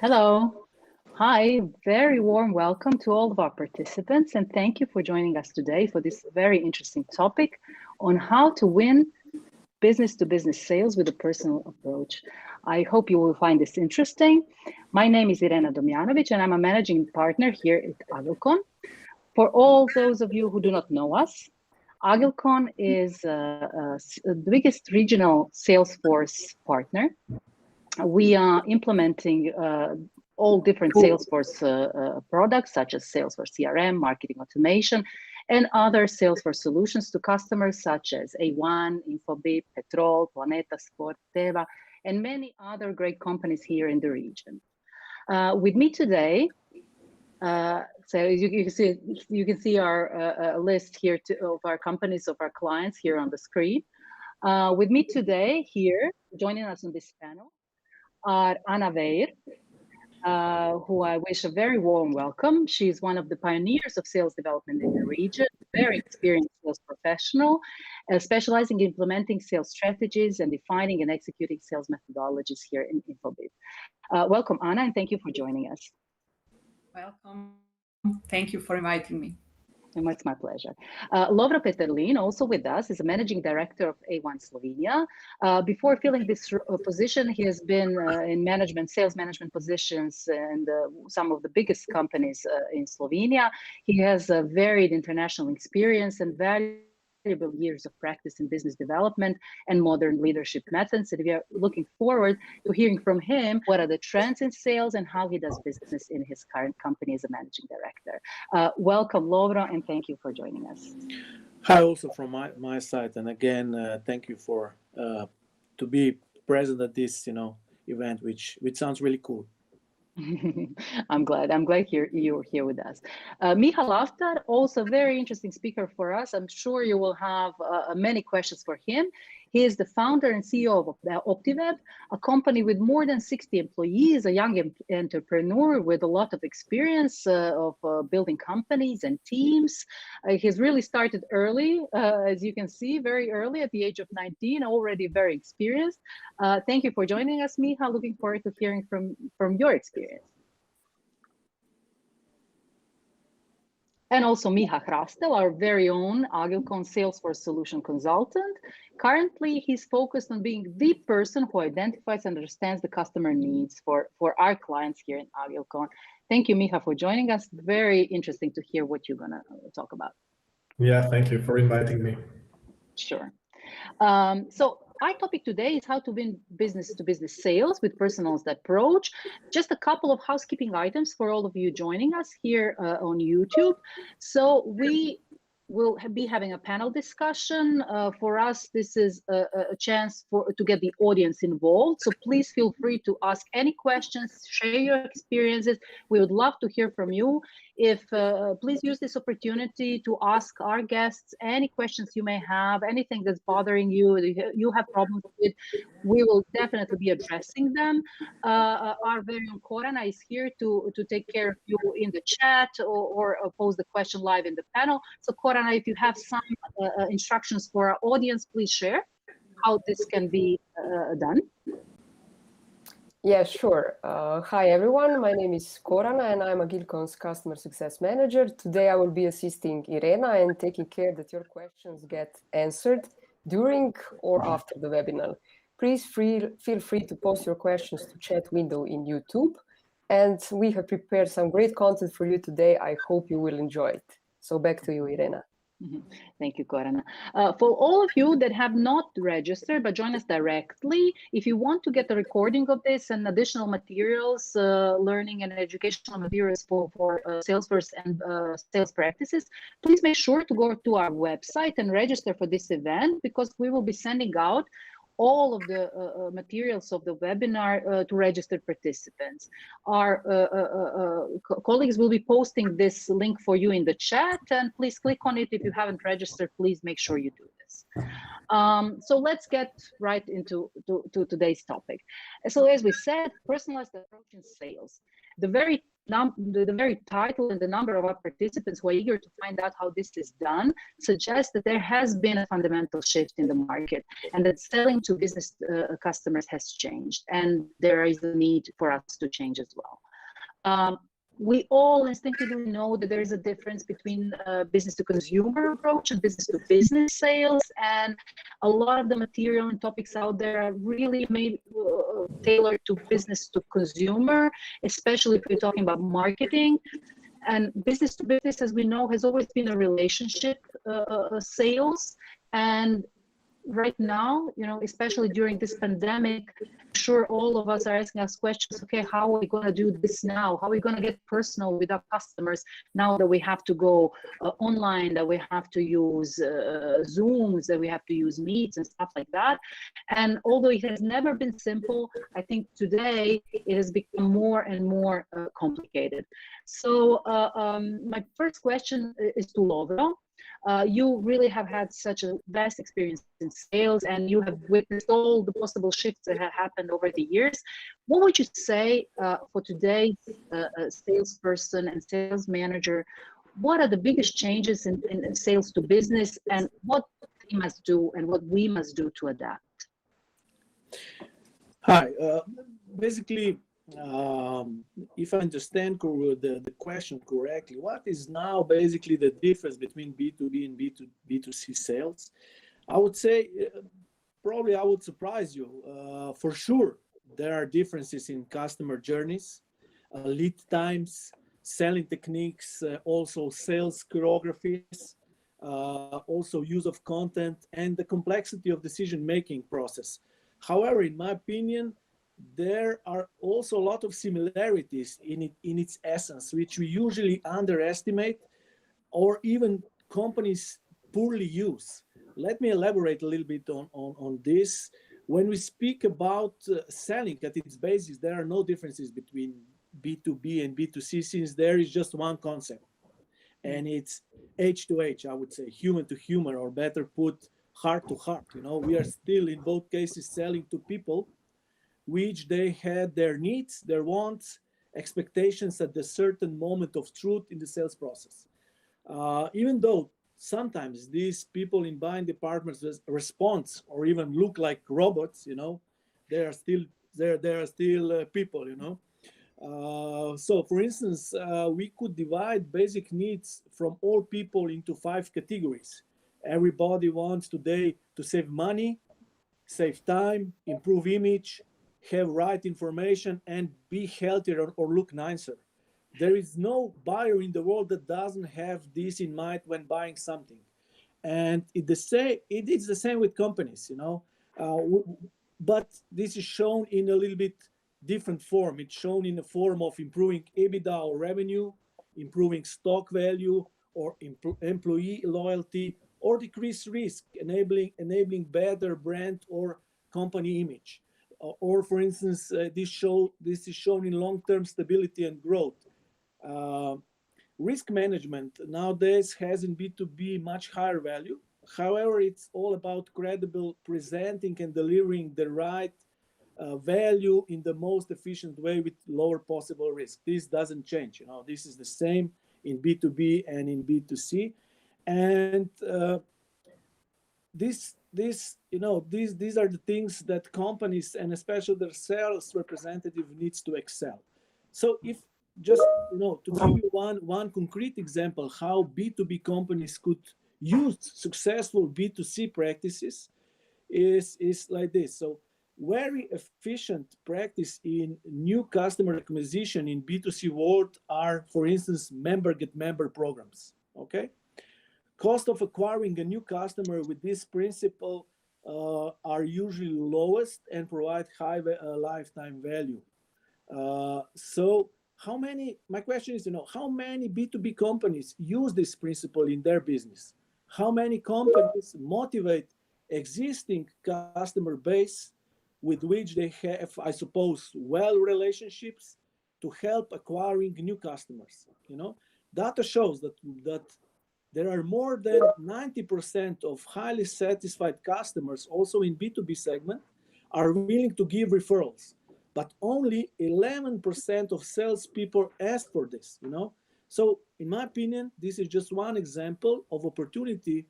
Hello. Hi, very warm welcome to all of our participants, and thank you for joining us today for this very interesting topic on how to win business-to-business sales with a personal approach. I hope you will find this interesting. My name is Irena Domjanovic, and I'm a managing partner here at Agilcon. For all those of you who do not know us, Agilcon is the biggest regional Salesforce partner. We are implementing all different Salesforce products, such as Salesforce CRM, marketing automation, and other Salesforce solutions to customers such as A1, Infobip, Petrol, Planeta Sport, Teva, and many other great companies here in the region. With me today, so you can see our list here of our companies, of our clients here on the screen. With me today here, joining us on this panel, are Anna Weir, who I wish a very warm welcome. She's one of the pioneers of sales development in the region, very experienced sales professional, specializing in implementing sales strategies and defining and executing sales methodologies here in Infobip. Welcome, Anna, and thank you for joining us. Welcome. Thank you for inviting me. And it's my pleasure. Lovro Peterlin, also with us, is a managing director of A1 Slovenia. Before filling this position, he has been in sales management positions in some of the biggest companies in Slovenia. He has a varied international experience and valuable years of practice in business development and modern leadership methods. And we are looking forward to hearing from him what are the trends in sales and how he does business in his current company as a managing director. Welcome, Lovro, and thank you for joining us. Hi, also from my side, and again, thank you for to be present at this event, which sounds really cool. I'm glad you're here with us. Miha Laftar, also a very interesting speaker for us. I'm sure you will have many questions for him. He is the founder and CEO of OptiWeb, a company with more than 60 employees, a young entrepreneur with a lot of experience of building companies and teams. He's really started early, as you can see, very early at the age of 19, already very experienced. Thank you for joining us, Miha. Looking forward to hearing from your experience. And also Miha Hrastel, our very own Agilcon Salesforce solution consultant. Currently, he's focused on being the person who identifies and understands the customer needs for our clients here in Agilcon. Thank you, Miha, for joining us. Very interesting to hear what you're going to talk about. Yeah, thank you for inviting me. Sure. So our topic today is how to win business-to-business sales with personalized approach. Just a couple of housekeeping items for all of you joining us here on YouTube. So we will be having a panel discussion. For us, this is a chance to get the audience involved. So please feel free to ask any questions, share your experiences. We would love to hear from you. Please use this opportunity to ask our guests any questions you may have, anything that's bothering you, you have problems with. We will definitely be addressing them. Our very own Korana is here to take care of you in the chat or pose the question live in the panel. So Korana, if you have some instructions for our audience, please share how this can be done. Yeah, sure. Hi, everyone. My name is Korana, and I'm Agilcon's Customer Success Manager. Today, I will be assisting Irena and taking care that your questions get answered during or after the webinar. Please feel free to post your questions to chat window in YouTube. And we have prepared some great content for you today. I hope you will enjoy it. So back to you, Irena. Thank you, Korana. For all of you that have not registered but join us directly, if you want to get the recording of this and additional materials, learning and educational materials for Salesforce and sales practices, please make sure to go to our website and register for this event, because we will be sending out all of the materials of the webinar to registered participants. Our colleagues will be posting this link for you in the chat, and please click on it. If you haven't registered, please make sure you do this. So let's get right into today's topic. So as we said, personalized approach in sales. The very the very title and the number of our participants who are eager to find out how this is done suggests that there has been a fundamental shift in the market, and that selling to business customers has changed, and there is a need for us to change as well. We all instinctively know that there is a difference between business to consumer approach and business to business sales, and a lot of the material and topics out there are really maybe tailored to business to consumer, especially if we're talking about marketing. And business to business, as we know, has always been a relationship sales. And right now, especially during this pandemic, I'm sure all of us are asking us questions, okay, how are we going to do this now? How are we going to get personal with our customers now that we have to go online, that we have to use Zooms, that we have to use Meets and stuff like that? And although it has never been simple, I think today it has become more and more complicated. So my first question is to Lovro. You really have had such a vast experience in sales, and you have witnessed all the possible shifts that have happened over the years. What would you say for today's salesperson and sales manager? What are the biggest changes in sales to business, and what they must do and what we must do to adapt? Hi, basically, if I understand the question correctly, what is now basically the difference between B2B and B2C sales? I would say, probably I would surprise you. For sure, there are differences in customer journeys, lead times, selling techniques, also sales choreographies, also use of content, and the complexity of decision-making process. However, in my opinion, there are also a lot of similarities in its essence, which we usually underestimate or even companies poorly use. Let me elaborate a little bit on this. When we speak about selling at its basis, there are no differences between B2B and B2C, since there is just one concept, and it's H to H, I would say, human to human, or better put, heart to heart. We are still in both cases selling to people, which they had their needs, their wants, expectations at a certain moment of truth in the sales process. Even though sometimes these people in buying departments respond or even look like robots, they are still people, So for instance, we could divide basic needs from all people into 5 categories. Everybody wants today to save money, save time, improve image, have right information, and be healthier or look nicer. There is no buyer in the world that doesn't have this in mind when buying something. And it is the same with companies, but this is shown in a little bit different form. It's shown in the form of improving EBITDA or revenue, improving stock value, or employee loyalty, or decrease risk, enabling better brand or company image. Or for instance, this is shown in long-term stability and growth. Risk management nowadays has in B2B much higher value. However, it's all about credible presenting and delivering the right value in the most efficient way with lower possible risk. This doesn't change. This is the same in B2B and in B2C. And these are the things that companies and especially their sales representative needs to excel. So if just to give you one concrete example how B2B companies could use successful B2C practices is like this. So very efficient practice in new customer acquisition in B2C world are, for instance, member get member programs. Okay. Cost of acquiring a new customer with this principle are usually lowest and provide high lifetime value. So my question is, how many B2B companies use this principle in their business? How many companies motivate existing customer base with which they have, I suppose, relationships to help acquiring new customers? Data shows that there are more than 90% of highly satisfied customers, also in B2B segment, are willing to give referrals. but only 11% of salespeople ask for this, you know? So in my opinion, this is just one example of opportunity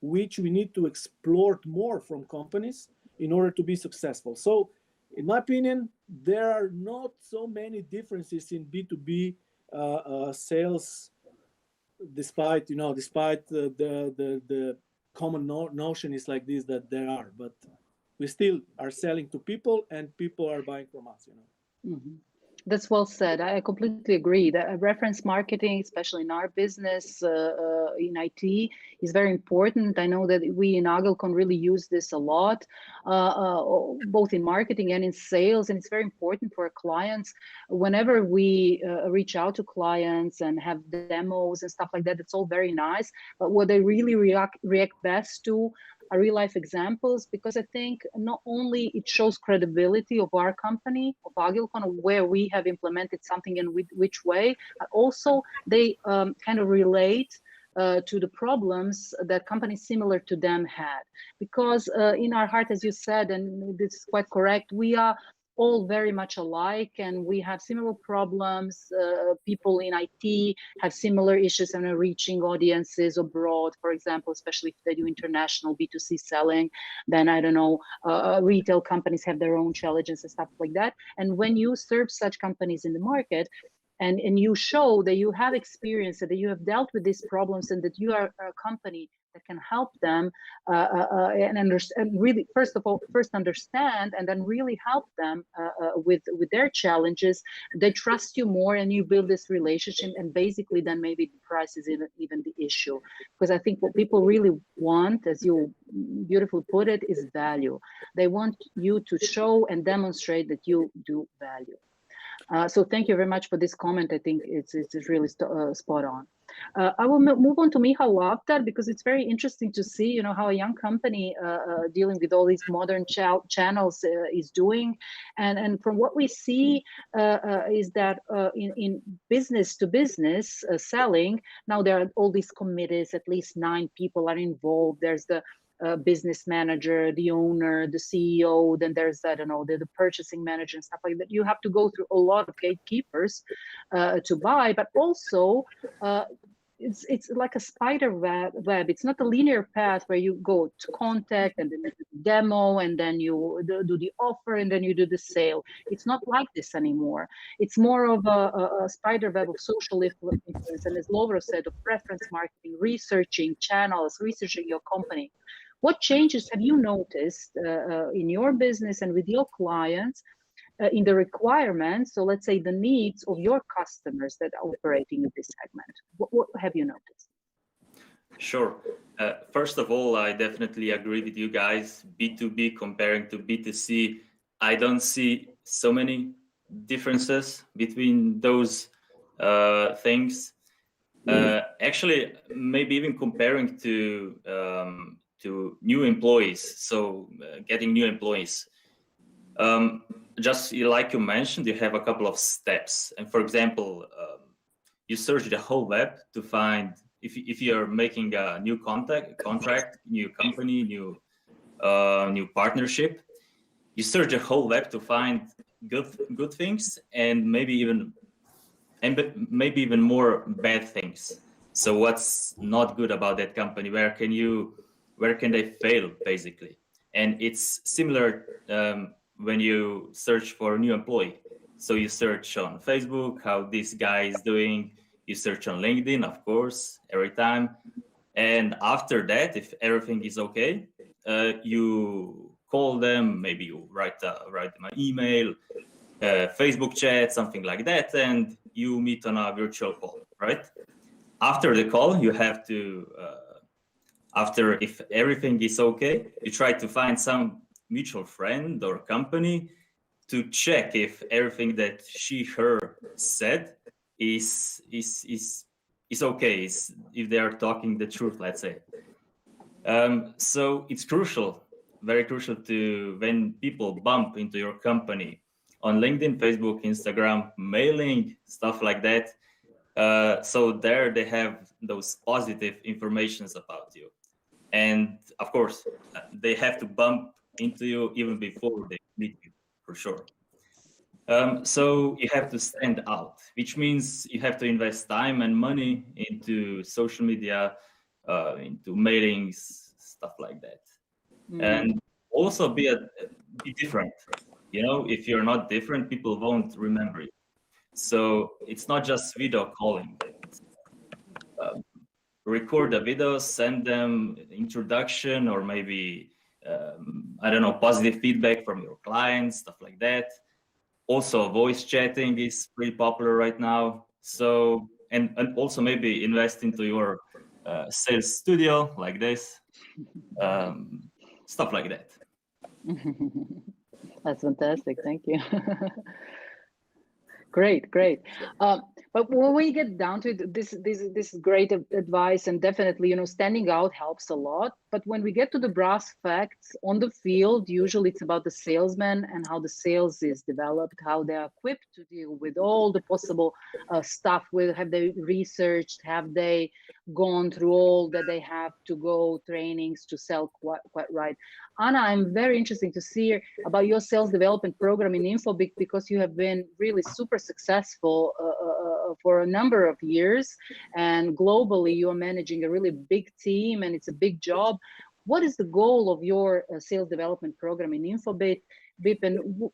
which we need to explore more from companies in order to be successful. So in my opinion, there are not so many differences in B2B sales, despite the common notion is like this, that there are, but we still are selling to people and people are buying from us, you know. Mm-hmm. That's well said. I completely agree that reference marketing, especially in our business, in IT, is very important. I know that we in Agilcon really use this a lot, both in marketing and in sales. And it's very important for our clients. Whenever we reach out to clients and have demos and stuff like that, it's all very nice. But what they really react best to are real life examples, because I think not only it shows credibility of our company, of Agilcon, where we have implemented something in which way, but also they kind of relate to the problems that companies similar to them had. Because in our heart, as you said, and this is quite correct, we are all very much alike and we have similar problems. People in IT have similar issues and are reaching audiences abroad, for example, especially if they do international B2C selling. Then I don't know, retail companies have their own challenges and stuff like that. And when you serve such companies in the market, and you show that you have experience, that you have dealt with these problems, and that you are a company that can help them and really, first understand and then really help them with their challenges. They trust you more, and you build this relationship. And basically, then maybe the price is even the issue, because I think what people really want, as you beautifully put it, is value. They want you to show and demonstrate that you do value. So thank you very much for this comment. I think it's really spot on. I will move on to Michal after, because it's very interesting to see, you know, how a young company dealing with all these modern channels is doing. And from what we see is that in business to business selling, now there are all these committees, at least 9 people are involved. There's the business manager, the owner, the CEO, then there's, I don't know, the purchasing manager and stuff like that. You have to go through a lot of gatekeepers to buy, but also it's like a spider web. It's not a linear path where you go to contact and then do the demo and then you do the offer and then you do the sale. It's not like this anymore. It's more of a spider web of social influence, and as Lovro said, of preference marketing, researching channels, researching your company. What changes have you noticed in your business and with your clients in the requirements, so let's say the needs of your customers that are operating in this segment? What have you noticed? Sure. First of all, I definitely agree with you guys. B2B comparing to B2C, I don't see so many differences between those things. Actually, maybe even comparing to new employees, so getting new employees. Just like you mentioned, you have a couple of steps. And for example, you search the whole web to find, if you're making a new contract, new company, new partnership, you search the whole web to find good things and maybe even more bad things. So what's not good about that company? Where can they fail, basically? And it's similar when you search for a new employee. So you search on Facebook, how this guy is doing. You search on LinkedIn, of course, every time. And after that, if everything is okay, you call them, maybe you write them an email, Facebook chat, something like that, and you meet on a virtual call, right? After the call, you have to, if everything is okay, you try to find some mutual friend or company to check if everything that her said is okay, if they are talking the truth, let's say. So it's crucial, very crucial, to when people bump into your company on LinkedIn, Facebook, Instagram, mailing, stuff like that. So there they have those positive informations about you. And of course, they have to bump into you even before they meet you, for sure. So you have to stand out, which means you have to invest time and money into social media, into mailings, stuff like that. And also be different. You know, if you're not different, people won't remember you. So it's not just video calling. Record a video, send them introduction, or maybe I don't know, positive feedback from your clients, stuff like that. Also, voice chatting is pretty popular right now. So, and also maybe invest into your sales studio like this, stuff like that. That's fantastic. Thank you. Great, great. But when we get down to it, this is great advice, and definitely, you know, standing out helps a lot. But when we get to the brass facts on the field, usually it's about the salesman and how the sales is developed, how they're equipped to deal with all the possible stuff. Have they researched? Have they gone through all that they have to go trainings to sell quite right? Anna, I'm very interested to see about your sales development program in Infobip, because you have been really super successful for a number of years, and globally you are managing a really big team, and it's a big job. What is the goal of your sales development program in Infobip, and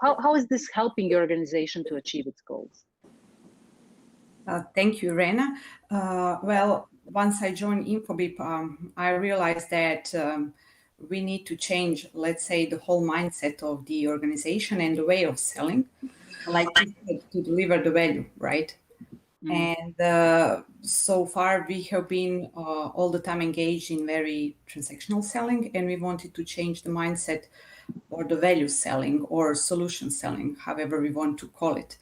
how is this helping your organization to achieve its goals? Thank you, Irena. Well, once I joined Infobip, I realized that we need to change, let's say, the whole mindset of the organization and the way of selling, like to deliver the value, right? And so far we have been all the time engaged in very transactional selling, and we wanted to change the mindset, or the value selling, or solution selling, however we want to call it.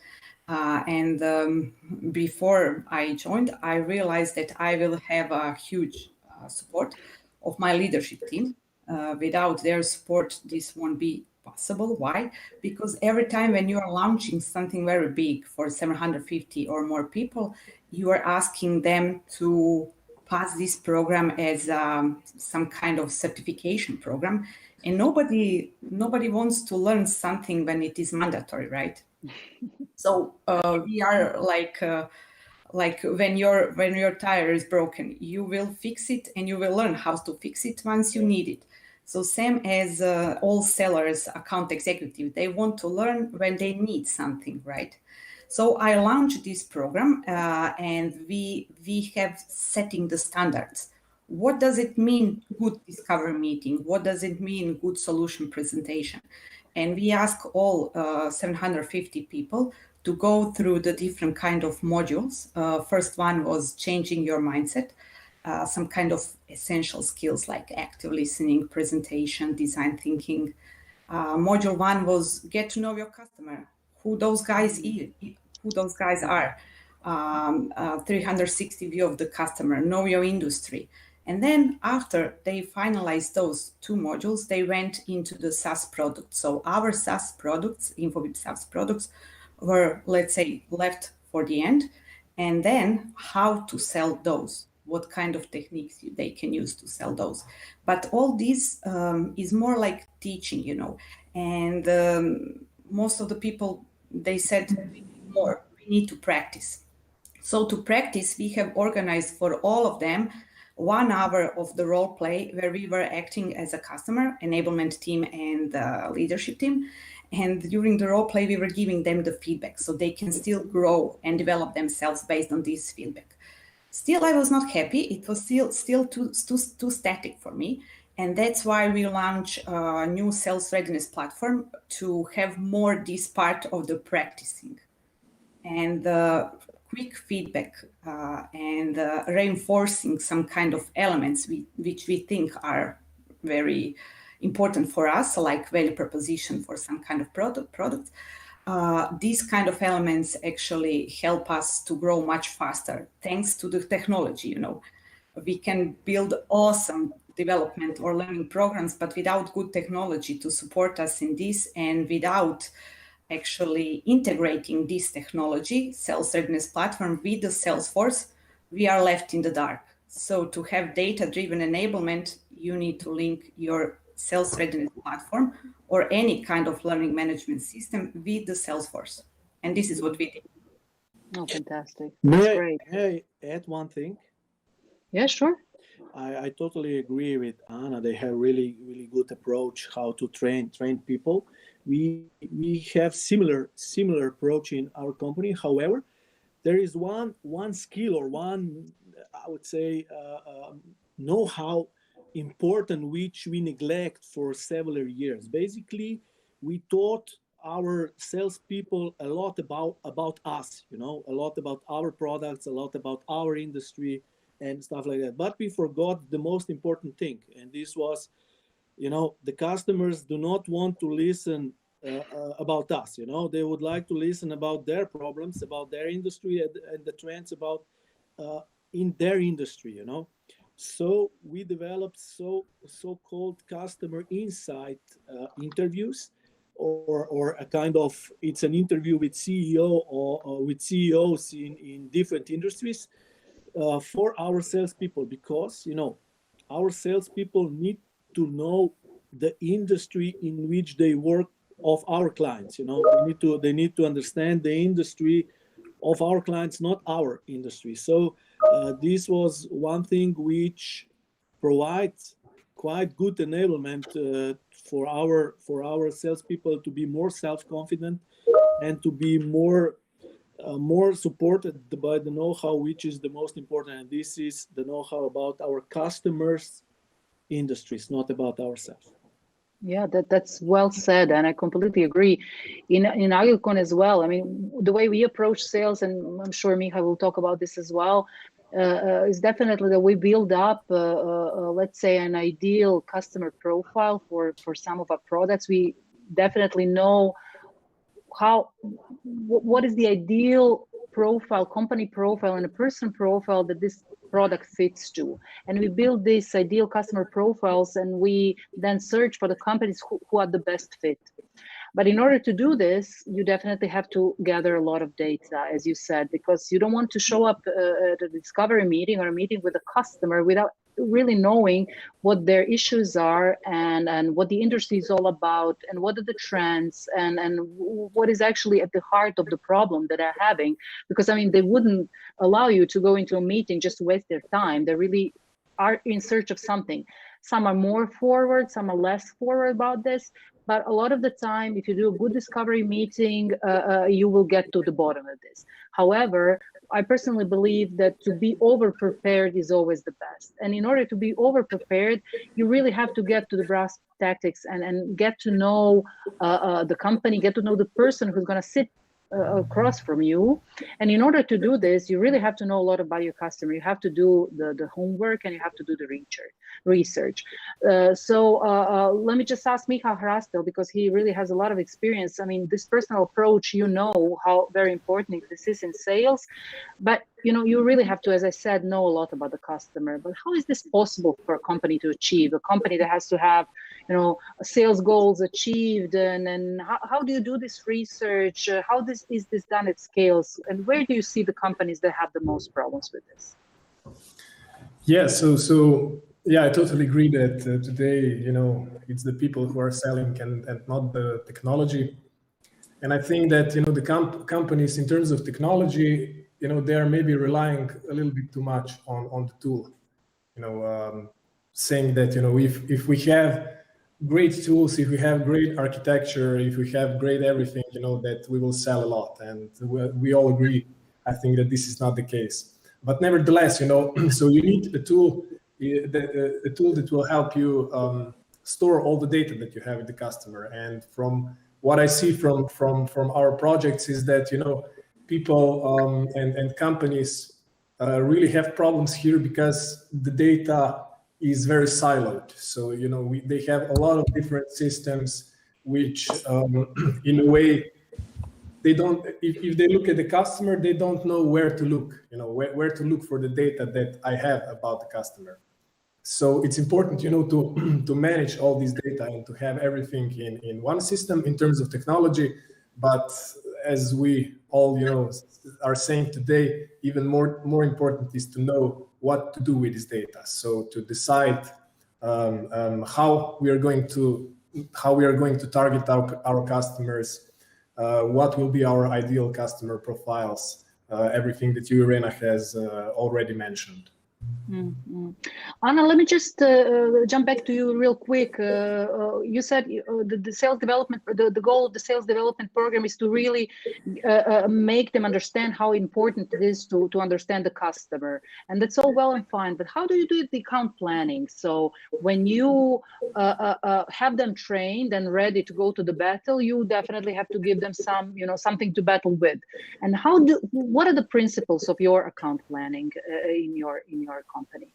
Before I joined, I realized that I will have a huge support of my leadership team. Without their support, this won't be possible. Why? Because every time when you are launching something very big for 750 or more people, you are asking them to pass this program as some kind of certification program. And nobody wants to learn something when it is mandatory, right? So we are like when your tire is broken, you will fix it, and you will learn how to fix it once you need it. So same as all sellers, account executive, they want to learn when they need something, right? So I launched this program, and we have setting the standards. What does it mean good discovery meeting? What does it mean good solution presentation? And we ask all 750 people to go through the different kind of modules. First one was changing your mindset, some kind of essential skills like active listening, presentation, design thinking. Module one was get to know your customer, who those guys are, 360 view of the customer, know your industry. And then after they finalized those two modules, they went into the SaaS product. So our SaaS products, Infobip SaaS products, were, let's say, left for the end. And then how to sell those, what kind of techniques they can use to sell those. But all this is more like teaching, you know. And most of the people, they said, we need to practice. So to practice, we have organized for all of them 1 hour of the role play where we were acting as a customer, enablement team, and leadership team. And during the role play, we were giving them the feedback so they can still grow and develop themselves based on this feedback. Still, I was not happy. It was still too static for me. And that's why we launched a new sales readiness platform to have more this part of the practicing. And quick feedback and reinforcing some kind of elements which we think are very important for us, like value proposition for some kind of product. These kind of elements actually help us to grow much faster thanks to the technology. You know, we can build awesome development or learning programs, but without good technology to support us in this, and without actually integrating this technology, sales readiness platform, with the Salesforce, we are left in the dark. So to have data-driven enablement, you need to link your sales readiness platform or any kind of learning management system with the Salesforce. And this is what we did. Oh, fantastic. That's great. May I add one thing? Yeah, sure. I totally agree with Anna. They have really good approach how to train people. We have similar approach in our company. However, there is one skill or one, I would say, know-how important which we neglect for several years. Basically, we taught our salespeople a lot about us, a lot about our products, a lot about our industry and stuff like that. But we forgot the most important thing, and this was, the customers do not want to listen about us. They would like to listen about their problems, about their industry, and the trends about in their industry. So we developed so-called customer insight interviews, or a kind of, it's an interview with CEO or with CEOs in different industries for our salespeople, because our salespeople need to know the industry in which they work of our clients. They need to understand the industry of our clients, not our industry. So this was one thing which provides quite good enablement for our salespeople to be more self-confident and to be more supported by the know-how, which is the most important. And this is the know-how about our customers' industries, not about ourselves. Yeah, that's well said, and I completely agree. In Agilcon as well, I mean, the way we approach sales, and I'm sure Miha will talk about this as well, is definitely that we build up, let's say, an ideal customer profile for some of our products. We definitely know what is the ideal profile, company profile, and a person profile that this product fits to. And we build these ideal customer profiles, and we then search for the companies who are the best fit. But in order to do this, you definitely have to gather a lot of data, as you said, because you don't want to show up at a discovery meeting or a meeting with a customer without really knowing what their issues are and what the industry is all about and what are the trends and what is actually at the heart of the problem that they're having. Because, I mean, they wouldn't allow you to go into a meeting just to waste their time. They really are in search of something. Some are more forward, some are less forward about this. But a lot of the time, if you do a good discovery meeting, you will get to the bottom of this. However, I personally believe that to be over-prepared is always the best. And in order to be over-prepared, you really have to get to the brass tactics and get to know the company, get to know the person who's going to sit across from you. And in order to do this, you really have to know a lot about your customer. You have to do the homework and you have to do the research. So let me just ask Miha Hrastel, because he really has a lot of experience. I mean, this personal approach, how very important this is in sales, but you really have to, as I said, know a lot about the customer. But how is this possible for a company to achieve? A company that has to have, sales goals achieved, and how do you do this research? How is this done at scales? And where do you see the companies that have the most problems with this? Yeah, so yeah, I totally agree that today, it's the people who are selling and not the technology. And I think that, the companies in terms of technology, they are maybe relying a little bit too much on the tool, saying that, if we have great tools, if we have great architecture, if we have great everything, that we will sell a lot. And we all agree, I think, that this is not the case. But nevertheless, so you need a tool, a tool that will help you store all the data that you have with the customer. And from what I see from our projects is that, people and companies really have problems here because the data is very siloed. So, they have a lot of different systems, which in a way, they don't, if they look at the customer, they don't know where to look, where to look for the data that I have about the customer. So it's important, to manage all this data and to have everything in one system in terms of technology. But as we all, are saying today, even more important is to know what to do with this data. So to decide how we are going to target our customers, what will be our ideal customer profiles, everything that you, Irena, has already mentioned. Mm-hmm. Anna, let me just jump back to you real quick. You said the sales development, the goal of the sales development program is to really make them understand how important it is to understand the customer. And that's all well and fine, but how do you do the account planning? So when you have them trained and ready to go to the battle, you definitely have to give them some, something to battle with. And what are the principles of your account planning in your company?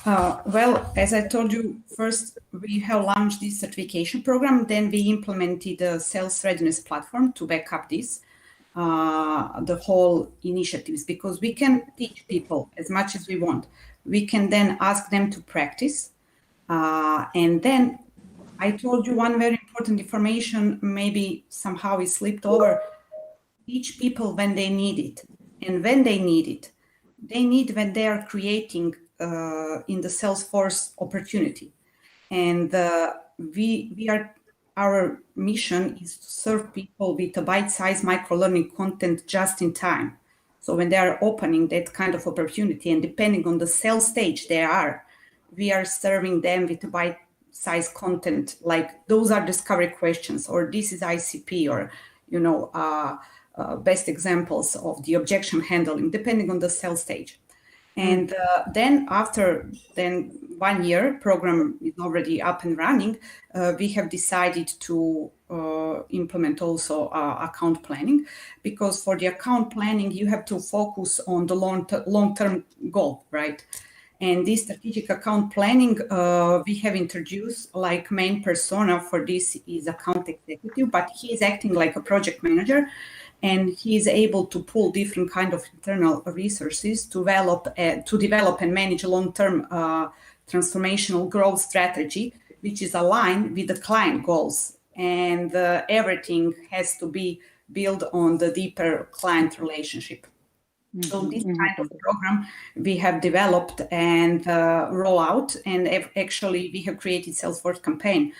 Well, as I told you, first we have launched this certification program, then we implemented a sales readiness platform to back up this, the whole initiatives, because we can teach people as much as we want. We can then ask them to practice. And then I told you one very important information, maybe somehow it slipped over. Teach people when they need it. And when they need it, they need when they are creating in the Salesforce opportunity. And our mission is to serve people with a bite-sized micro-learning content just in time. So when they are opening that kind of opportunity, and depending on the sales stage they are, we are serving them with a bite-sized content, like those are discovery questions, or this is ICP, or, best examples of the objection handling, depending on the sales stage. And then after 1 year, program is already up and running, we have decided to implement also account planning, because for the account planning, you have to focus on the long-term goal, right? And this strategic account planning, we have introduced like main persona for this is account executive, but he is acting like a project manager, and he is able to pull different kind of internal resources to develop and manage a long-term transformational growth strategy, which is aligned with the client goals. And everything has to be built on the deeper client relationship. Mm-hmm. So this kind of program we have developed and roll out, and actually we have created Salesforce campaign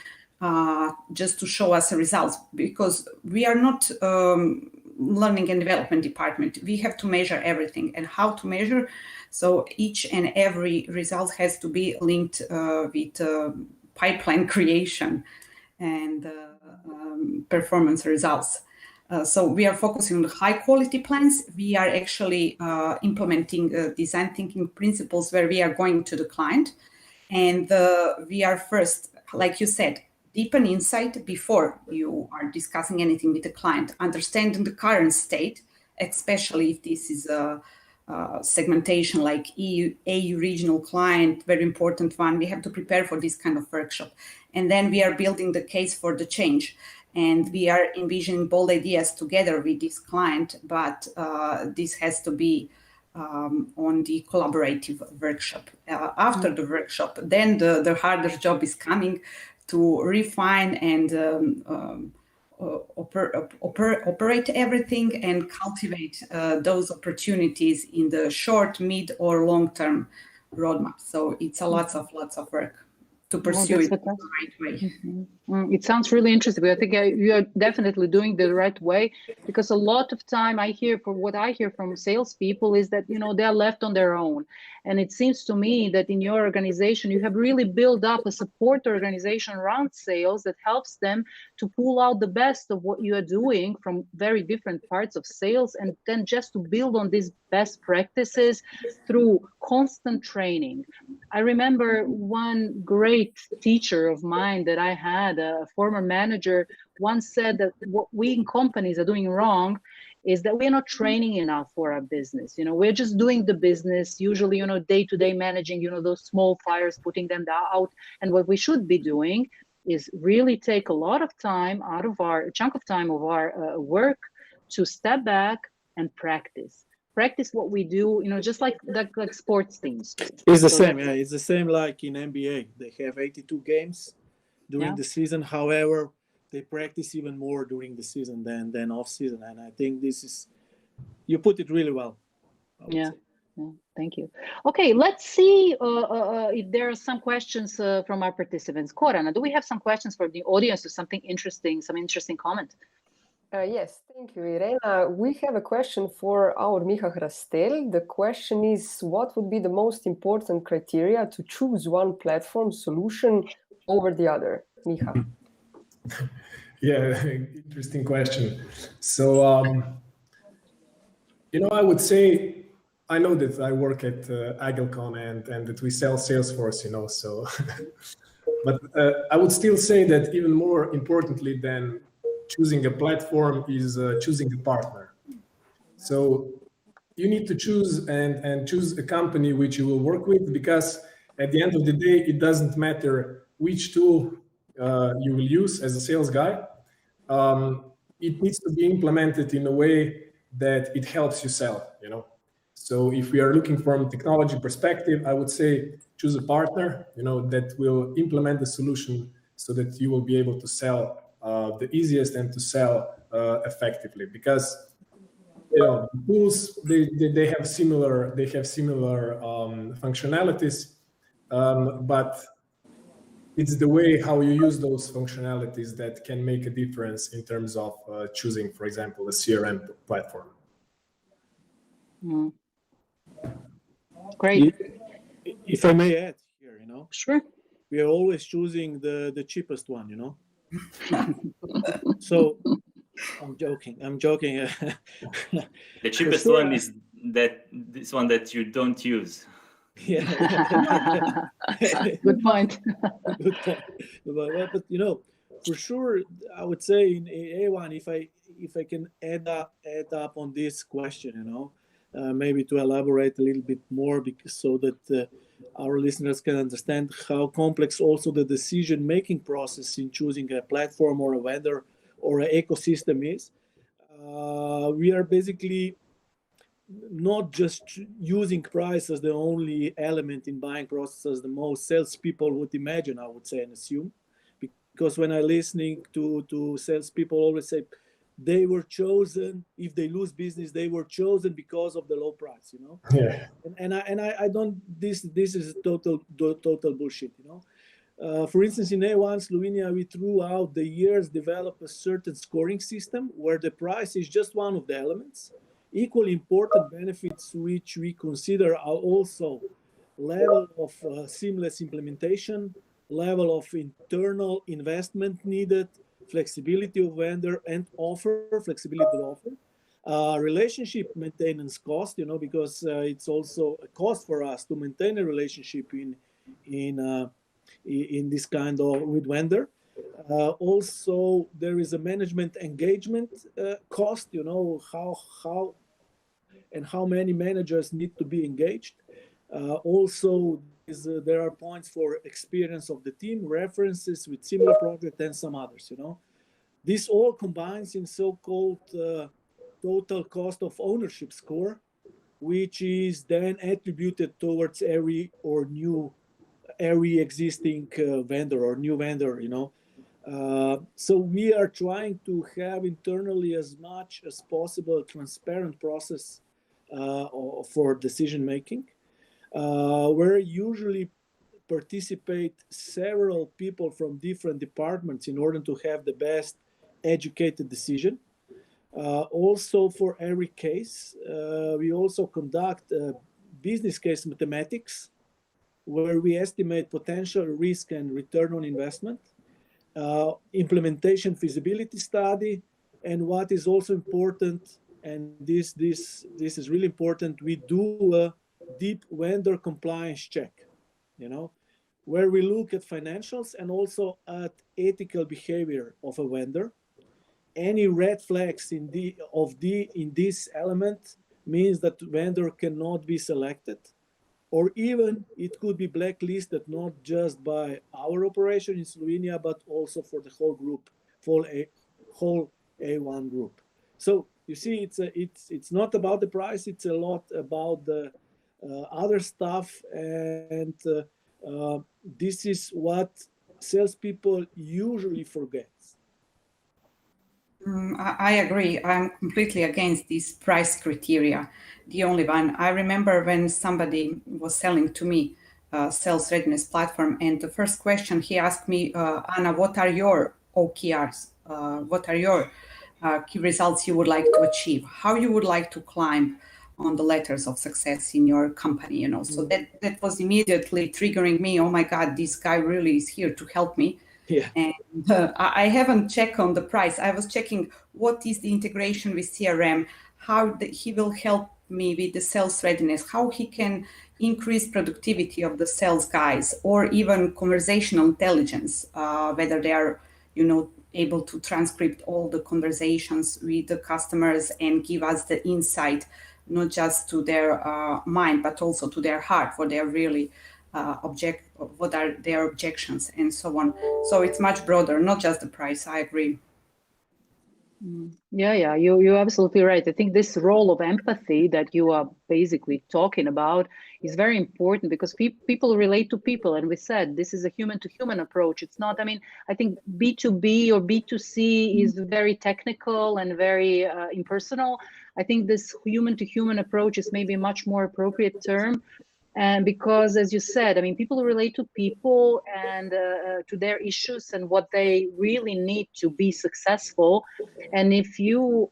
just to show us the results, because we are not learning and development department. We have to measure everything, and how to measure. So each and every result has to be linked with pipeline creation and performance results. So we are focusing on the high quality plans. We are actually implementing design thinking principles where we are going to the client, and we are first, like you said, deepen insight before you are discussing anything with the client, understanding the current state, especially if this is a segmentation like EU regional client, very important one. We have to prepare for this kind of workshop. And then we are building the case for the change. And we are envisioning bold ideas together with this client, but this has to be on the collaborative workshop. After the workshop, then the harder job is coming to refine and operate everything and cultivate those opportunities in the short, mid, or long-term roadmap. So it's lots of work to pursue it the right way. Mm-hmm. It sounds really interesting. I think you are definitely doing the right way, because a lot of time what I hear from salespeople is that, they're left on their own. And it seems to me that in your organization, you have really built up a support organization around sales that helps them to pull out the best of what you are doing from very different parts of sales, and then just to build on these best practices through constant training. I remember one great teacher of mine that I had, a former manager, once said that what we in companies are doing wrong is that we're not training enough for our business. We're just doing the business, usually, day-to-day managing, those small fires, putting them out. And what we should be doing is really take a lot of time out of a chunk of time of our work to step back and practice what we do, just like sports teams. It's the same. Yeah, it's the same like in NBA. They have 82 games during the season. However, they practice even more during the season than off season. And I think this is, you put it really well. Yeah. Yeah, thank you. Okay, let's see if there are some questions from our participants. Korana, do we have some questions for the audience or something interesting, some interesting comment? Yes, thank you, Irena. We have a question for our Miha Hrastel. The question is, what would be the most important criteria to choose one platform solution over the other? Miha. Yeah, interesting question. So, I would say, I know that I work at Agilcon and that we sell Salesforce, so, but I would still say that even more importantly than choosing a platform is choosing a partner. So you need to choose and choose a company which you will work with, because at the end of the day, it doesn't matter which tool you will use as a sales guy. It needs to be implemented in a way that it helps you sell, So if we are looking from a technology perspective, I would say choose a partner, that will implement the solution so that you will be able to sell the easiest and to sell effectively. Because the tools they have similar functionalities, but it's the way how you use those functionalities that can make a difference in terms of choosing, for example, a CRM platform. Mm. Great. If I may add here, Sure. we are always choosing the cheapest one, So I'm joking. The cheapest one is this one that you don't use. Yeah. Good point. Good point. But for sure, I would say in A1, if I can add up on this question, maybe to elaborate a little bit more, because so that our listeners can understand how complex also the decision-making process in choosing a platform or a vendor or an ecosystem is. We are basically not just using price as the only element in buying process as the most salespeople would imagine, I would say, and assume. Because when I'm listening to salespeople, always say they were chosen, if they lose business, they were chosen because of the low price, Yeah. And I don't, this is total bullshit, For instance, in A1 Slovenia, we throughout the years developed a certain scoring system where the price is just one of the elements. Equally important benefits which we consider are also level of seamless implementation, level of internal investment needed, flexibility of vendor and flexibility of offer, relationship maintenance cost, because it's also a cost for us to maintain a relationship in this kind of with vendor. Also, there is a management engagement cost, how many managers need to be engaged. Also, there are points for experience of the team, references with similar project and some others, This all combines in so-called total cost of ownership score, which is then attributed towards every existing vendor or new vendor, So we are trying to have internally as much as possible a transparent process for decision making, where usually participate several people from different departments in order to have the best educated decision. Also, for every case, we also conduct business case mathematics, where we estimate potential risk and return on investment, implementation feasibility study, and what is also important, and this is really important, we do a deep vendor compliance check, where we look at financials and also at ethical behavior of a vendor. Any red flags in this element means that vendor cannot be selected, or even it could be blacklisted not just by our operation in Slovenia, but also for the whole group, whole A1 group. So you see, it's not about the price; it's a lot about the other stuff, and this is what salespeople usually forget. I agree. I'm completely against this price criteria, the only one. I remember when somebody was selling to me a sales readiness platform, and the first question he asked me, Anna, what are your OKRs? What are your key results you would like to achieve? How you would like to climb on the ladders of success in your company, you know? So that was immediately triggering me. Oh my God, this guy really is here to help me. Yeah. And I haven't checked on the price. I was checking what is the integration with CRM, how he will help me with the sales readiness, how he can increase productivity of the sales guys, or even conversational intelligence, whether they are, you know, able to transcript all the conversations with the customers and give us the insight, not just to their mind, but also to their heart, what they are really what are their objections and so on. So it's much broader, not just the price. I agree. Yeah, you're absolutely right. I think this role of empathy that you are basically talking about is very important, because people relate to people. And we said this is a human to human approach. It's not, I mean, I think B2B or B2C is very technical and very impersonal. I think this human to human approach is maybe a much more appropriate term. And because, as you said, I mean, people relate to people and to their issues and what they really need to be successful. And if you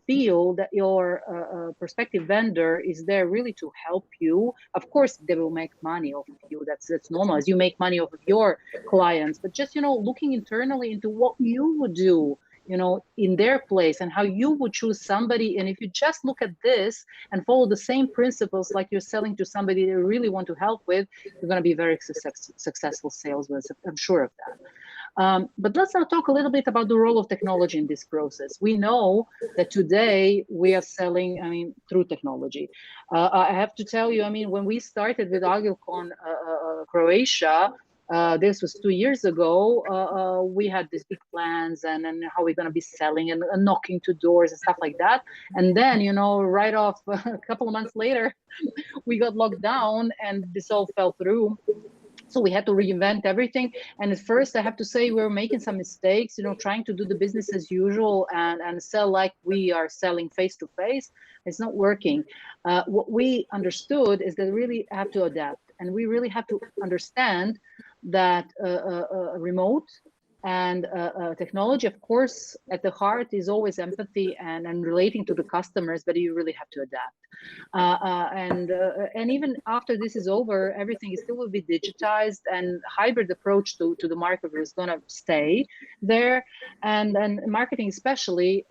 feel that your prospective vendor is there really to help you, of course, they will make money off of you. That's normal, as you make money off of your clients. But just, you know, looking internally into what you would do, you know, in their place, and how you would choose somebody. And if you just look at this and follow the same principles like you're selling to somebody you really want to help with, you're going to be very successful salesman. I'm sure of that. But let's now talk a little bit about the role of technology in this process. We know that today we are selling, I mean, through technology. I have to tell you, I mean, when we started with Agilcon Croatia, this was 2 years ago, we had these big plans and how we're going to be selling and knocking to doors and stuff like that. And then, you know, right off a couple of months later, we got locked down and this all fell through. So we had to reinvent everything. And at first, I have to say, we were making some mistakes, you know, trying to do the business as usual and sell like we are selling face to face. It's not working. What we understood is that we really have to adapt, and we really have to understand that remote and technology, of course, at the heart is always empathy and relating to the customers, but you really have to adapt. And even after this is over, everything is still will be digitized, and hybrid approach to the market is going to stay there. And marketing especially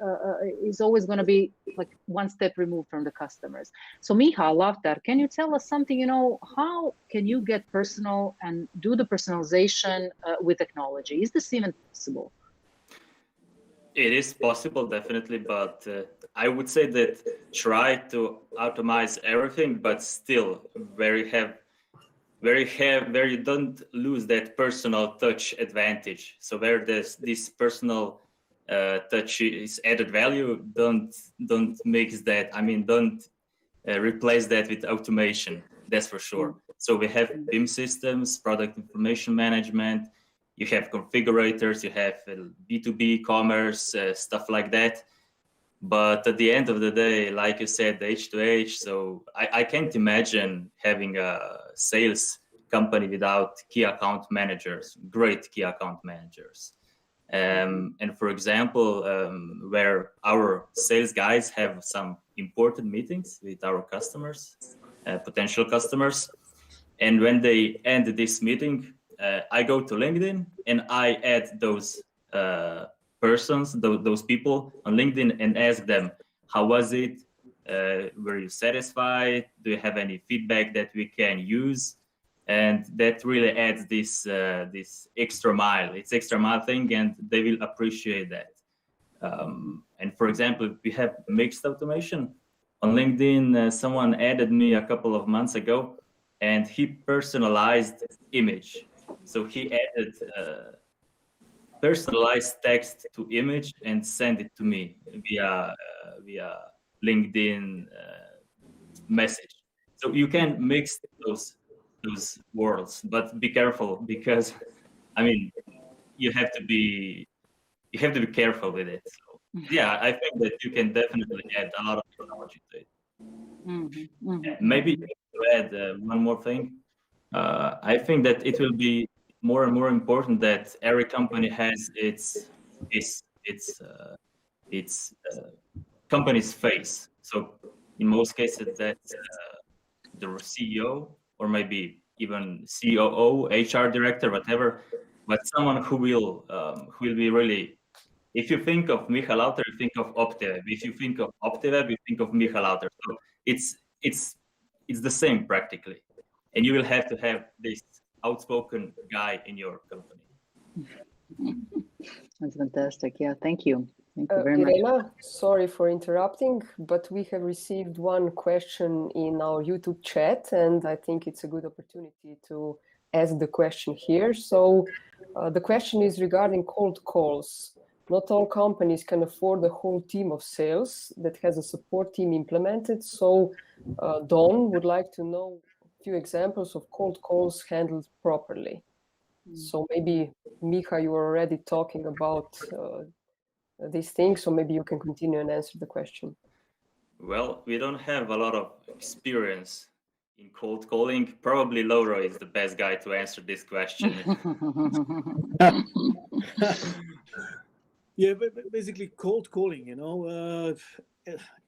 is always going to be like one step removed from the customers. So Miha, Lavtar, can you tell us something, you know, how can you get personal and do the personalization with technology? Is this even possible? It is possible, definitely, but I would say that try to automate everything, but still where you don't lose that personal touch advantage. So where this personal touch is added value, don't mix that. I mean, don't replace that with automation. That's for sure. So we have BIM systems, product information management. You have configurators, you have B2B commerce, stuff like that. But at the end of the day, like you said, H2H, so I can't imagine having a sales company without key account managers, great key account managers. And for example, where our sales guys have some important meetings with our customers, potential customers, and when they end this meeting, I go to LinkedIn and I add those persons, those people on LinkedIn, and ask them, how was it? Were you satisfied? Do you have any feedback that we can use? And that really adds this extra mile. It's extra mile thing, and they will appreciate that. And for example, we have mixed automation on LinkedIn. Someone added me a couple of months ago, and he personalized image. So he added personalized text to image and sent it to me via LinkedIn message. So you can mix those worlds, but be careful, because I mean you have to be careful with it. So Yeah, I think that you can definitely add a lot of technology to it. Maybe to add one more thing, I think that it will be more and more important that every company has its company's face. So in most cases, that's the CEO or maybe even COO, HR director, whatever, but someone who will be really. If you think of Michal Lauter, you think of Opteweb. If you think of Opteweb, you think of Michal Lauter. So it's the same practically, and you will have to have this outspoken guy in your company. That's fantastic. Yeah, thank you. Thank you very much. Irena, sorry for interrupting, but we have received one question in our YouTube chat, and I think it's a good opportunity to ask the question here. So the question is regarding cold calls. Not all companies can afford a whole team of sales that has a support team implemented. So Don would like to know a few examples of cold calls handled properly. So maybe, Micha, you were already talking about these things, so maybe you can continue and answer the question. Well, we don't have a lot of experience in cold calling. Probably Laura is the best guy to answer this question. Yeah, basically cold calling,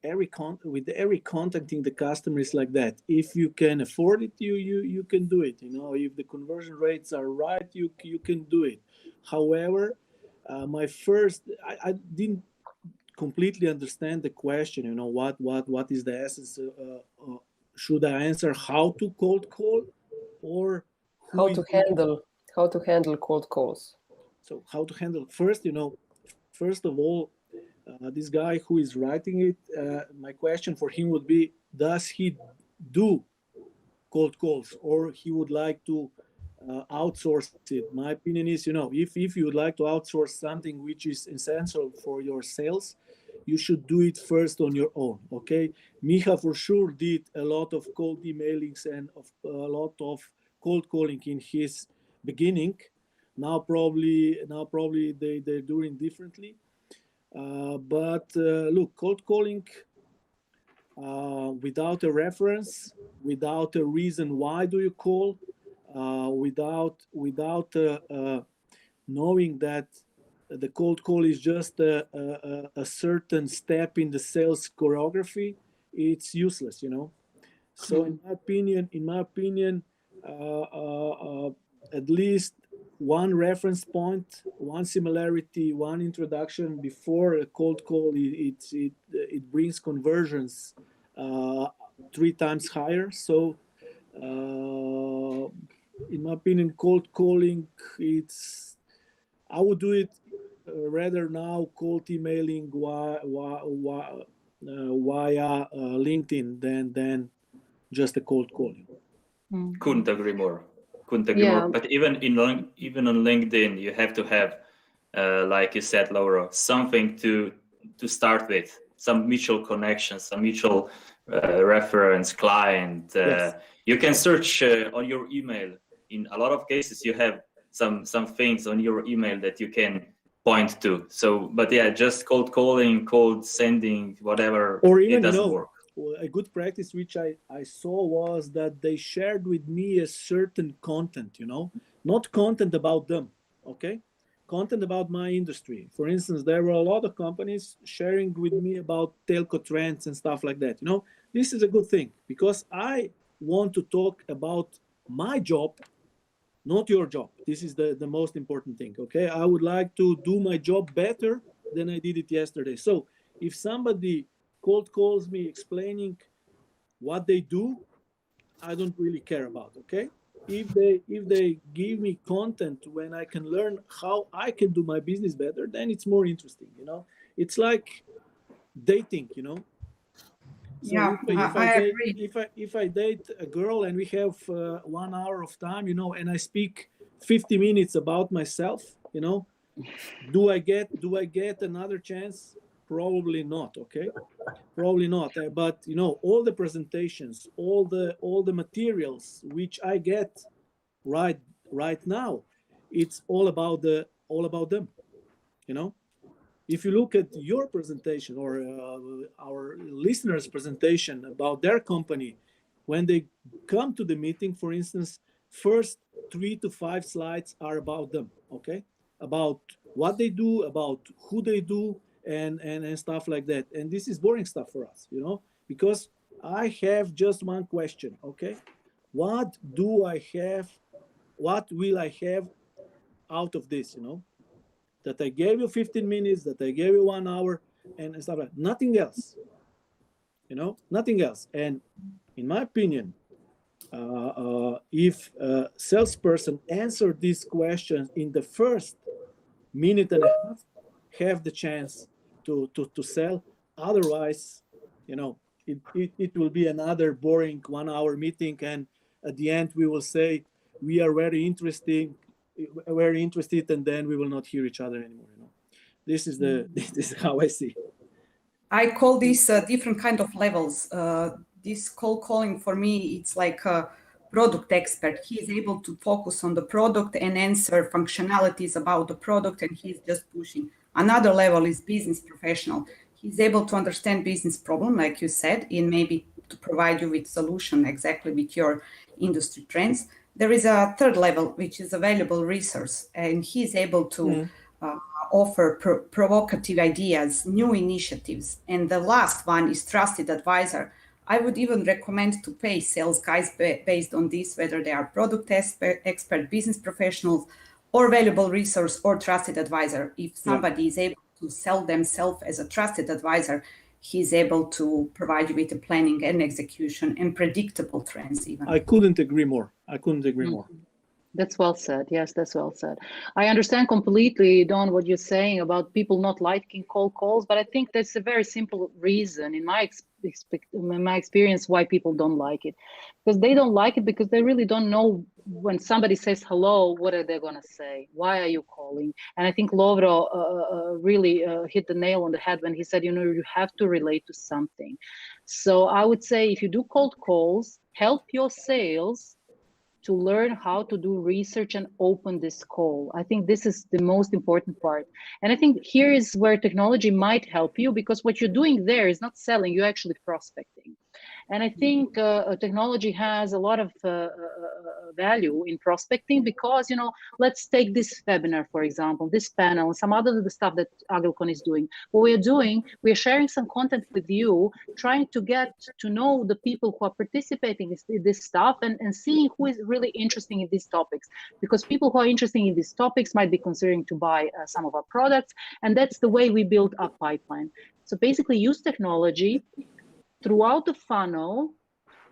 every contacting the customer is like that. If you can afford it, you can do it. If the conversion rates are right, you can do it. However, I didn't completely understand the question. What is the essence? Should I answer how to cold call, or how to handle cold calls? So how to handle first of all, this guy who is writing it, my question for him would be, does he do cold calls, or he would like to outsource it? My opinion is, if you would like to outsource something which is essential for your sales, you should do it first on your own, okay? Micha for sure did a lot of cold emailings and a lot of cold calling in his beginning. Now probably they're doing differently. But look, cold calling without a reference, without a reason why do you call, without knowing that the cold call is just a certain step in the sales choreography, it's useless, So in my opinion, at least one reference point, one similarity, one introduction before a cold call, it brings conversions 3 times higher. So in my opinion, cold calling, I would do it rather now cold emailing via LinkedIn than just a cold calling. Couldn't agree more. But even on LinkedIn, you have to have, like you said, Laura, something to start with, some mutual connections, some mutual reference client. Yes. You can search on your email. In a lot of cases, you have some things on your email that you can point to. So, but yeah, just cold calling, cold sending, whatever, or even, it doesn't work. A good practice which I saw was that they shared with me a certain content, not content about them, okay? Content about my industry. For instance, there were a lot of companies sharing with me about telco trends and stuff like that. This is a good thing because I want to talk about my job, not your job. This is the most important thing, okay? I would like to do my job better than I did it yesterday. So if somebody cold calls me explaining what they do, I don't really care about, okay? If they give me content when I can learn how I can do my business better, then it's more interesting, It's like dating, So Yeah, I agree. If I date a girl and we have 1 hour of time, and I speak 50 minutes about myself, do I get another chance? Probably not, okay? Probably not. But all the presentations, all the materials which I get right now, it's all about them, if you look at your presentation or our listeners' presentation about their company, when they come to the meeting, for instance, first 3 to 5 slides are about them, okay? About what they do, about who they do, and stuff like that. And this is boring stuff for us, you know, because I have just one question, okay? What do I have? What will I have out of this, you know? That I gave you 15 minutes, that I gave you 1 hour, and stuff like that. Nothing else, you know, nothing else. And in my opinion, if a salesperson answered these questions in the first minute and a half, have the chance to sell. Otherwise, you know, it will be another boring 1 hour meeting, and at the end we will say we are very interested, and then we will not hear each other anymore. You know, this is how I see. I call these different kind of levels. This cold calling for me, it's like a product expert. He is able to focus on the product and answer functionalities about the product, and he's just pushing. Another level is business professional. He's able to understand business problem, like you said, and maybe to provide you with solution exactly with your industry trends. There is a third level, which is a valuable resource, and he's able to offer provocative ideas, new initiatives. And the last one is trusted advisor. I would even recommend to pay sales guys based on this, whether they are product expert, business professionals, or valuable resource or trusted advisor. If somebody is able to sell themselves as a trusted advisor, he's able to provide you with the planning and execution and predictable trends even. I couldn't agree more. More. That's well said. Yes, that's well said. I understand completely, Don, what you're saying about people not liking cold calls, but I think that's a very simple reason in my experience why people don't like it. Because they don't like it because they really don't know when somebody says hello, what are they going to say? Why are you calling? And I think Lovro really hit the nail on the head when he said, you know, you have to relate to something. So I would say if you do cold calls, help your sales to learn how to do research and open this call. I think this is the most important part. And I think here is where technology might help you, because what you're doing there is not selling, you're actually prospecting. And I think technology has a lot of value in prospecting because, you know, let's take this webinar, for example, this panel, and some other of the stuff that Agilcon is doing. What we're doing, we're sharing some content with you, trying to get to know the people who are participating in this stuff and seeing who is really interested in these topics. Because people who are interested in these topics might be considering to buy some of our products. And that's the way we build our pipeline. So basically use technology throughout the funnel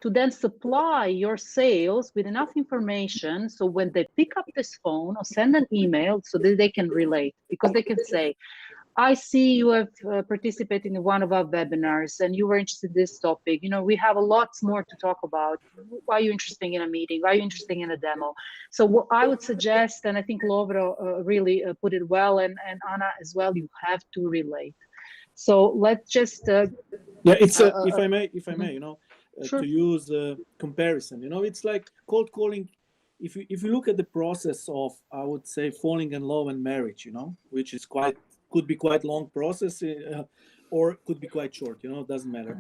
to then supply your sales with enough information so when they pick up this phone or send an email so that they can relate, because they can say, I see you have participated in one of our webinars and you were interested in this topic. You know, we have a lot more to talk about. Why are you interested in a meeting? Why are you interested in a demo? So what I would suggest, and I think Lovro really put it well, and Anna as well, you have to relate. So let's just it's if I may, you know, sure. to use a comparison. You know, it's like cold calling. If you look at the process of, I would say, falling in love and marriage, you know, which is could be quite long process, or could be quite short. You know, it doesn't matter.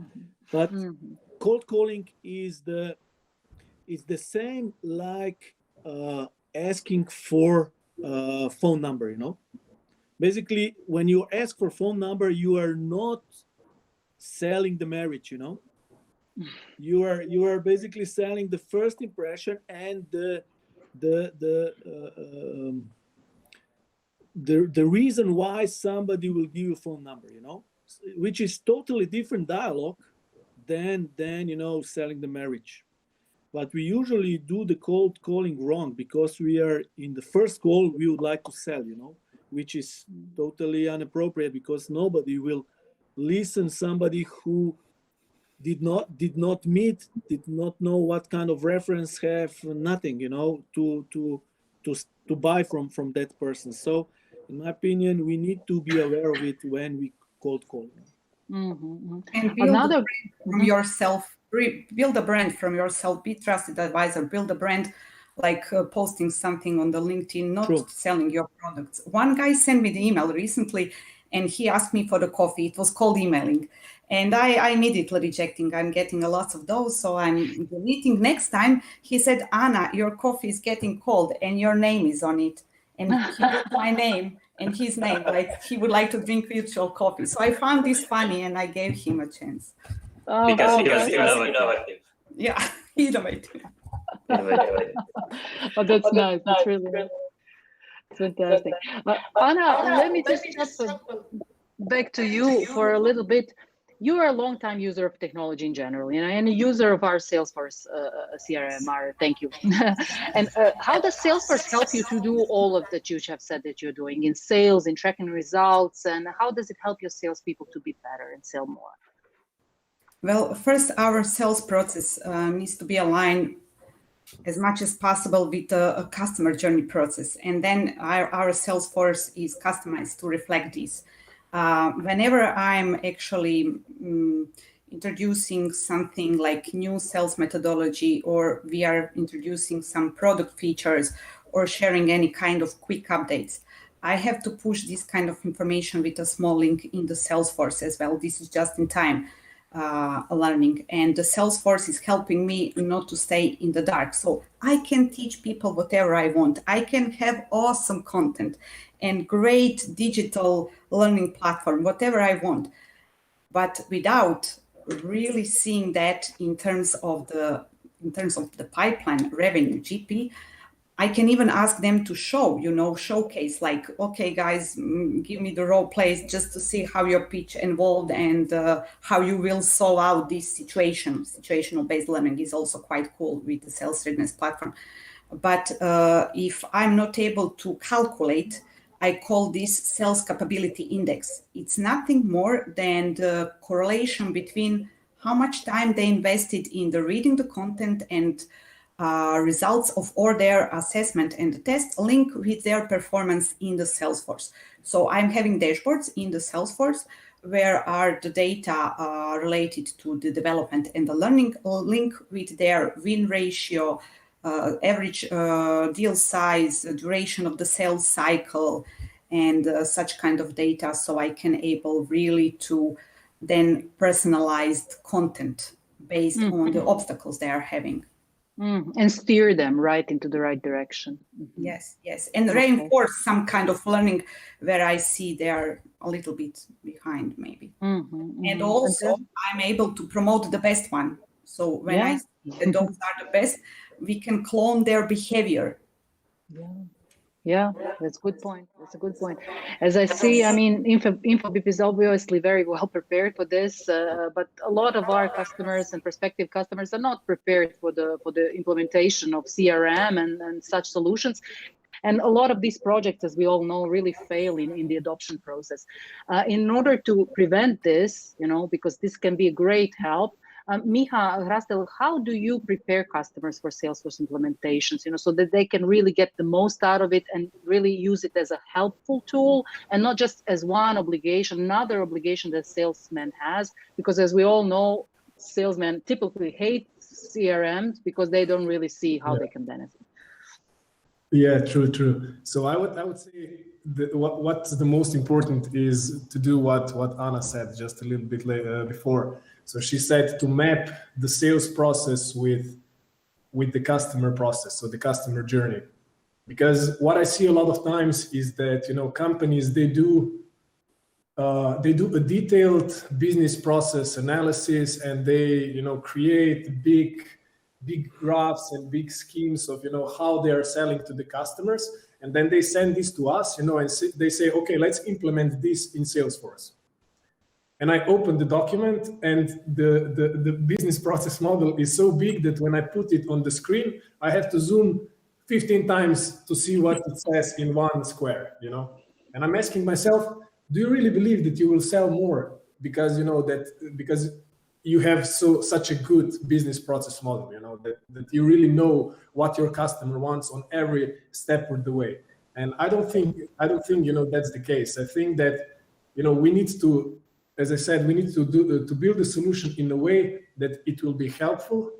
But cold calling is the same like asking for a phone number. You know. Basically, when you ask for phone number, you are not selling the marriage, you know. You are basically selling the first impression and the reason why somebody will give you a phone number, you know, which is totally different dialogue than you know, selling the marriage. But we usually do the cold calling wrong because we are in the first call we would like to sell, you know, which is totally inappropriate because nobody will listen somebody who did not meet, did not know what kind of reference have, nothing, you know, to buy from that person. So in my opinion, we need to be aware of it when we cold call. And build a brand from yourself. Build a brand from yourself. Be trusted advisor. Build a brand like posting something on the LinkedIn, not selling your products. One guy sent me the email recently, and he asked me for the coffee. It was cold emailing. And I immediately rejecting. I'm getting a lot of those, so I'm deleting. Next time, he said, Anna, your coffee is getting cold and your name is on it. And he wrote my name and his name, like he would like to drink virtual coffee. So I found this funny and I gave him a chance. Because innovative. Yeah, innovative. Oh, that's nice. That's really nice. Fantastic. Anna, let me just jump back to you for a little bit. You are a long-time user of technology in general, and a user of our Salesforce CRM. Thank you. And how does Salesforce help you to do all of that you have said that you're doing in sales, in tracking results, and how does it help your salespeople to be better and sell more? Well, first, our sales process needs to be aligned as much as possible with a customer journey process. And then our Salesforce is customized to reflect this. Whenever I'm actually introducing something like new sales methodology, or we are introducing some product features or sharing any kind of quick updates, I have to push this kind of information with a small link in the Salesforce as well. This is just in time learning, and the Salesforce is helping me not to stay in the dark. So I can teach people whatever I want. I can have awesome content and great digital learning platform, whatever I want, but without really seeing that in terms of the pipeline revenue GP. I can even ask them to showcase, like, okay, guys, give me the role plays just to see how your pitch evolved and how you will solve out this situation. Situational based learning is also quite cool with the sales readiness platform. But if I'm not able to calculate, I call this sales capability index. It's nothing more than the correlation between how much time they invested in the reading the content and results of all their assessment and the test link with their performance in the Salesforce. So I'm having dashboards in the Salesforce where are the data related to the development and the learning link with their win ratio, average deal size, duration of the sales cycle, and such kind of data. So I can able really to then personalized content based on the obstacles they are having. And steer them right into the right direction. Yes, and reinforce some kind of learning where I see they are a little bit behind, maybe. And also, I'm able to promote the best one. So when I see that those are the best, we can clone their behavior. Yeah, that's a good point. That's a good point. As I see, I mean, Infobip is obviously very well prepared for this, but a lot of our customers and prospective customers are not prepared for the implementation of CRM and such solutions. And a lot of these projects, as we all know, really fail in the adoption process. In order to prevent this, because this can be a great help, Miha, Hrastel, how do you prepare customers for Salesforce implementations, so that they can really get the most out of it and really use it as a helpful tool and not just as one obligation, another obligation that salesman has? Because as we all know, salesmen typically hate CRMs because they don't really see how they can benefit. Yeah, true. So I would say that what's the most important is to do what Anna said just a little bit before. So she said to map the sales process with the customer process, so the customer journey. Because what I see a lot of times is that companies they do a detailed business process analysis, and they create big graphs and big schemes of how they are selling to the customers, and then they send this to us, and they say, okay, let's implement this in Salesforce. And I open the document, and the business process model is so big that when I put it on the screen, I have to zoom 15 times to see what it says in one square, And I'm asking myself, do you really believe that you will sell more because because you have such a good business process model, that you really know what your customer wants on every step of the way? And I don't think that's the case. I think that we need to, as I said, we need to build a solution in a way that it will be helpful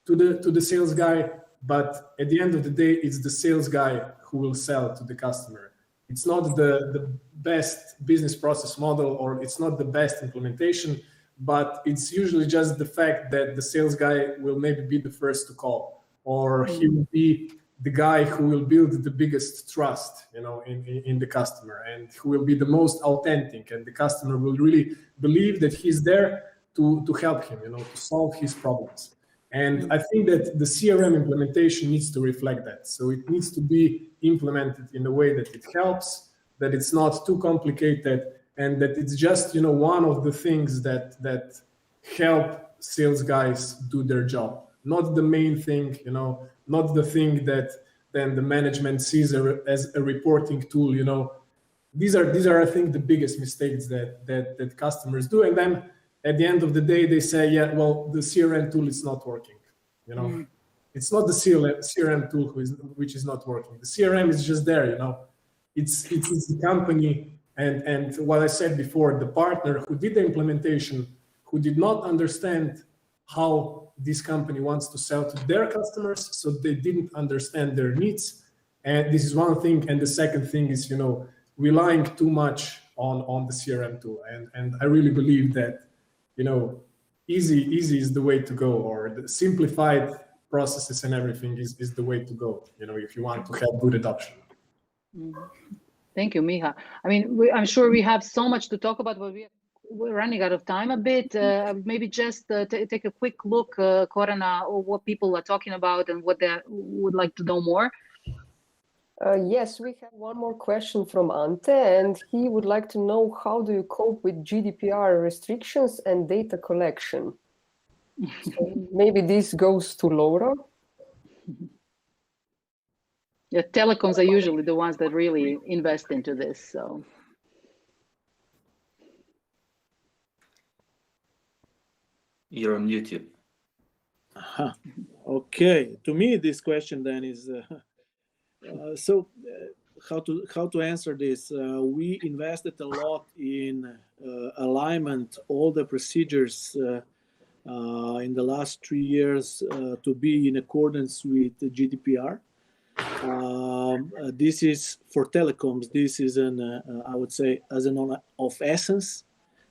to the sales guy, but at the end of the day, it's the sales guy who will sell to the customer. it's not the best business process model, or it's not the best implementation, but it's usually just the fact that the sales guy will maybe be the first to call, or he will be the guy who will build the biggest trust, in the customer, and who will be the most authentic, and the customer will really believe that he's there to help him, to solve his problems. And I think that the CRM implementation needs to reflect that. So it needs to be implemented in a way that it helps, that it's not too complicated, and that it's just, one of the things that help sales guys do their job. Not the main thing, not the thing that then the management sees as a reporting tool. These are, I think, the biggest mistakes that customers do. And then at the end of the day, they say, yeah, well, the CRM tool is not working. It's not the CRM tool which is not working. The CRM is just there. It's the company, and what I said before, the partner who did the implementation, who did not understand how this company wants to sell to their customers, so they didn't understand their needs. And this is one thing. And the second thing is, relying too much on the CRM tool. And I really believe that, easy is the way to go, or the simplified processes and everything is the way to go, if you want to have good adoption. Thank you, Miha. I mean, I'm sure we have so much to talk about, but we're running out of time a bit. Maybe just take a quick look, Korana, or what people are talking about and what they would like to know more. Yes, we have one more question from Ante, and he would like to know, how do you cope with GDPR restrictions and data collection? So maybe this goes to Laura. Yeah, telecoms are usually the ones that really invest into this. So. You're on YouTube. Okay, to me, this question then is how to answer this. We invested a lot in alignment, all the procedures in the last 3 years to be in accordance with the GDPR. This is for telecoms. This is I would say, as of essence.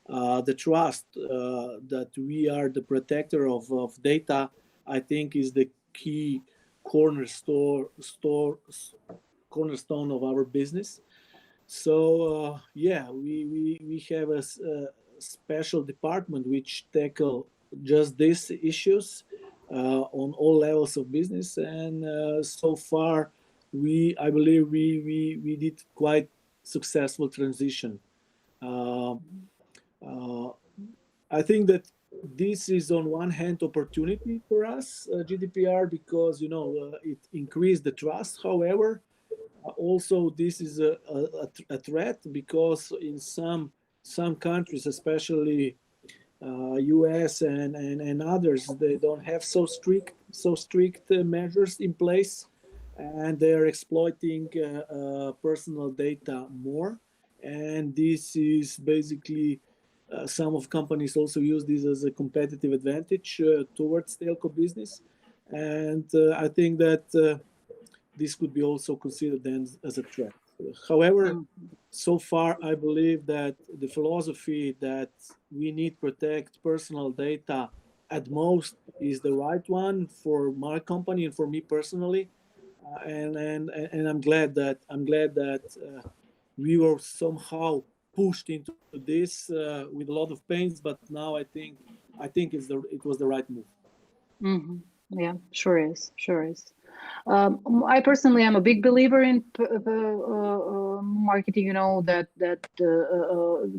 The trust that we are the protector of data, I think, is the key cornerstone of our business. So yeah, we have a special department which tackle just these issues on all levels of business, and so far I believe we did quite successful transition. I think that this is on one hand opportunity for us, GDPR, because it increased the trust. However, also this is a threat, because in some countries, especially US and others, they don't have so strict measures in place, and they're exploiting personal data more. And this is basically some of companies also use this as a competitive advantage towards telco business. And I think that this could be also considered then as a threat. However, so far, I believe that the philosophy that we need to protect personal data at most is the right one for my company and for me personally. And I'm glad that we were somehow pushed into this with a lot of pains, but now I think it was the right move. Yeah, sure is. I personally am a big believer in marketing, that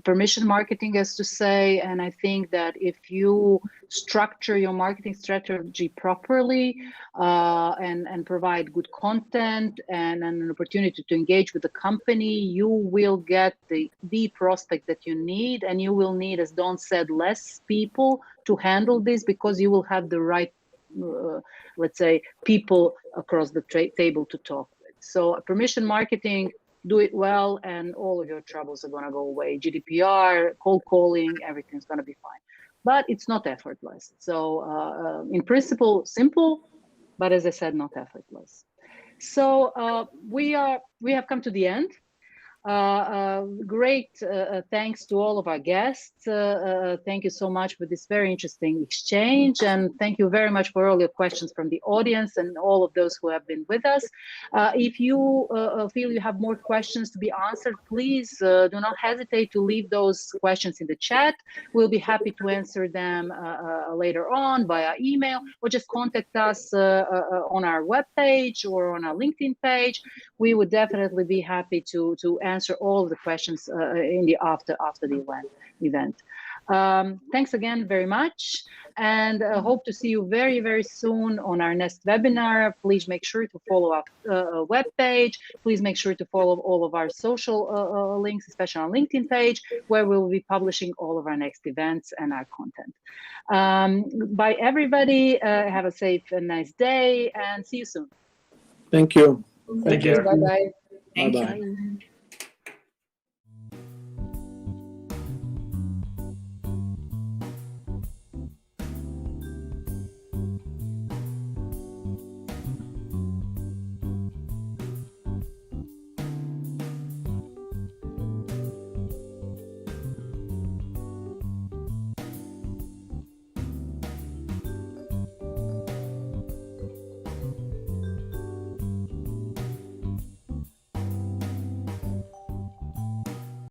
permission marketing, as to say, and I think that if you structure your marketing strategy properly and provide good content and an opportunity to engage with the company, you will get the prospect that you need, and you will need, as Don said, less people to handle this, because you will have the right let's say, people across the table to talk with. So permission marketing, do it well, and all of your troubles are going to go away. GDPR, cold calling, everything's going to be fine. But it's not effortless. So in principle, simple, but as I said, not effortless. So we have come to the end. Great thanks to all of our guests. Thank you so much for this very interesting exchange, and thank you very much for all your questions from the audience and all of those who have been with us. If you feel you have more questions to be answered, please do not hesitate to leave those questions in the chat. We'll be happy to answer them later on via email, or just contact us on our webpage or on our LinkedIn page. We would definitely be happy to answer all of the questions in the after the event. Thanks again very much, and hope to see you very soon on our next webinar. Please make sure to follow our webpage. Please make sure to follow all of our social links, especially on LinkedIn page, where we will be publishing all of our next events and our content. Bye everybody. Have a safe and nice day, and see you soon. Thank you. Thank you. Bye-bye. Thank you. Bye-bye.